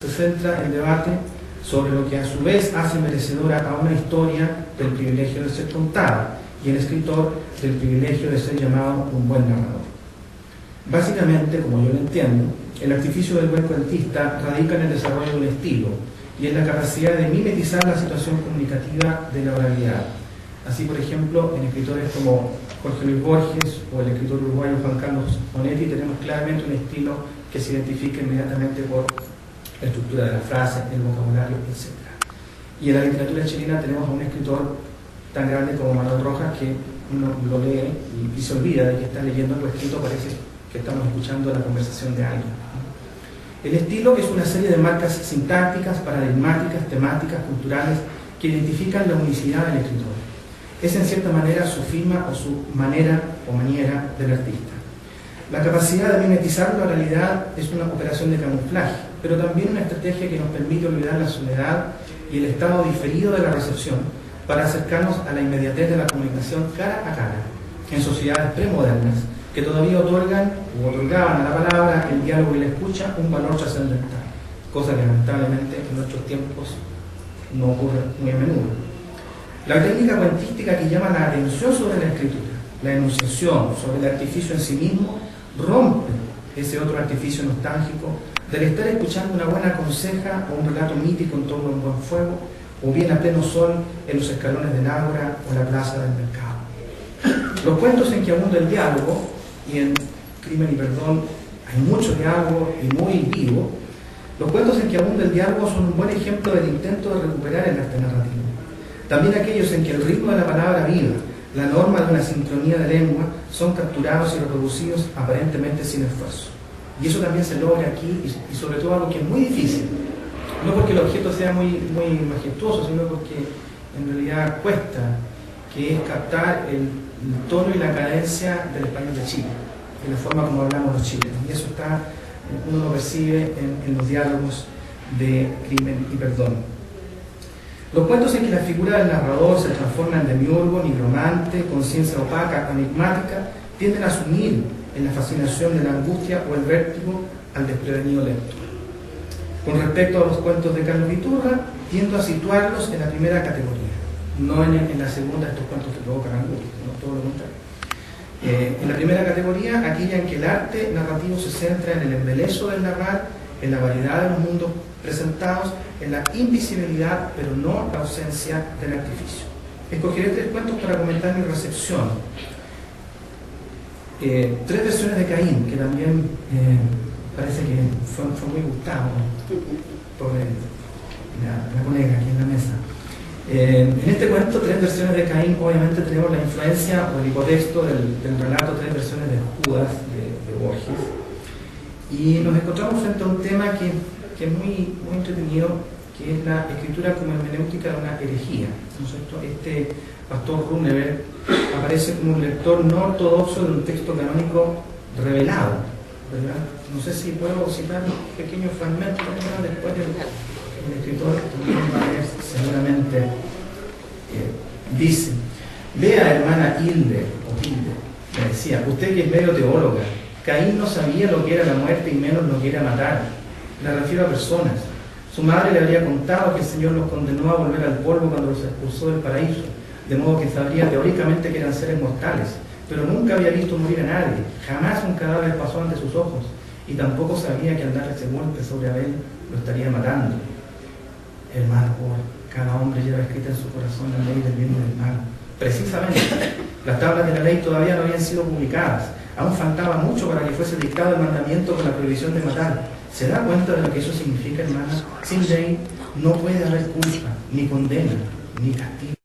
Se centra el debate sobre lo que a su vez hace merecedora a una historia del privilegio de ser contada y el escritor del privilegio de ser llamado un buen narrador. Básicamente, como yo lo entiendo, el artificio del buen cuentista radica en el desarrollo de un estilo y en la capacidad de mimetizar la situación comunicativa de la oralidad. Así, por ejemplo, en escritores como Jorge Luis Borges o el escritor uruguayo Juan Carlos Onetti tenemos claramente un estilo que se identifica inmediatamente por la estructura de la frase, el vocabulario, etc. Y en la literatura chilena tenemos a un escritor tan grande como Manuel Rojas que uno lo lee y se olvida de que está leyendo algo escrito, parece que estamos escuchando la conversación de alguien. El estilo es una serie de marcas sintácticas, paradigmáticas, temáticas, culturales que identifican la unicidad del escritor. Es en cierta manera su firma o su manera o maniera del artista. La capacidad de mimetizar la realidad es una operación de camuflaje, pero también una estrategia que nos permite olvidar la soledad y el estado diferido de la recepción para acercarnos a la inmediatez de la comunicación cara a cara, en sociedades premodernas que todavía otorgan o otorgaban a la palabra, el diálogo y la escucha un valor trascendental, cosa que lamentablemente en nuestros tiempos no ocurre muy a menudo. La técnica cuentística que llama la atención sobre la escritura, la enunciación sobre el artificio en sí mismo, rompe ese otro artificio nostálgico del estar escuchando una buena conseja o un relato mítico en torno a un buen fuego, o bien a pleno sol en los escalones del ágora o la plaza del mercado. Los cuentos en que abunda el diálogo, y en Crimen y Perdón hay mucho diálogo y muy vivo, los cuentos en que abunda el diálogo son un buen ejemplo del intento de recuperar el arte narrativo. También aquellos en que el ritmo de la palabra viva, la norma de una sincronía de lengua, son capturados y reproducidos aparentemente sin esfuerzo. Y eso también se logra aquí, y sobre todo algo que es muy difícil, no porque el objeto sea muy majestuoso, sino porque en realidad cuesta, que es captar el tono y la cadencia del español de Chile, de la forma como hablamos los chilenos. Y eso uno lo percibe en los diálogos de Crimen y Perdón. Los cuentos en que la figura del narrador se transforma en demiurgo, nigromante, conciencia opaca, enigmática, tienden a sumir en la fascinación de la angustia o el vértigo al desprevenido lector. Con respecto a los cuentos de Carlos Iturra, tiendo a situarlos en la primera categoría, no en la segunda, estos cuentos que provocan angustia, no todo lo contrario. En la primera categoría, aquella en que el arte narrativo se centra en el embelezo del narrar, en la variedad de los mundos presentados, en la invisibilidad, pero no la ausencia del artificio. Escogeré 3 cuentos para comentar mi recepción. 3 versiones de Caín, que también parece que fue muy gustado por la colega aquí en la mesa. En este cuento, 3 versiones de Caín, obviamente tenemos la influencia o el hipotexto del relato 3 versiones de Judas de Borges. Y nos encontramos frente a un tema que es muy entretenido, que es la escritura como hermenéutica de una herejía, ¿no es cierto? Este pastor Runeberg aparece como un lector no ortodoxo de un texto canónico revelado, ¿verdad? No sé si puedo citar un pequeño fragmento, ¿verdad? Después el escritor también va a leer seguramente. Dice: vea, hermana Hilde, me decía, usted que es medio teóloga, Caín no sabía lo que era la muerte y menos lo que era matar. Me refiero a personas. Su madre le habría contado que el Señor los condenó a volver al polvo cuando los expulsó del paraíso, de modo que sabría teóricamente que eran seres mortales, pero nunca había visto morir a nadie. Jamás un cadáver pasó ante sus ojos, y tampoco sabía que al dar ese golpe sobre Abel lo estaría matando. El mal, cada hombre lleva escrita en su corazón la ley del bien y del mal. Precisamente, las tablas de la ley todavía no habían sido publicadas. Aún faltaba mucho para que fuese dictado el mandamiento con la prohibición de matar. ¿Se da cuenta de lo que eso significa, hermana? Sin ley no puede haber culpa, ni condena, ni castigo.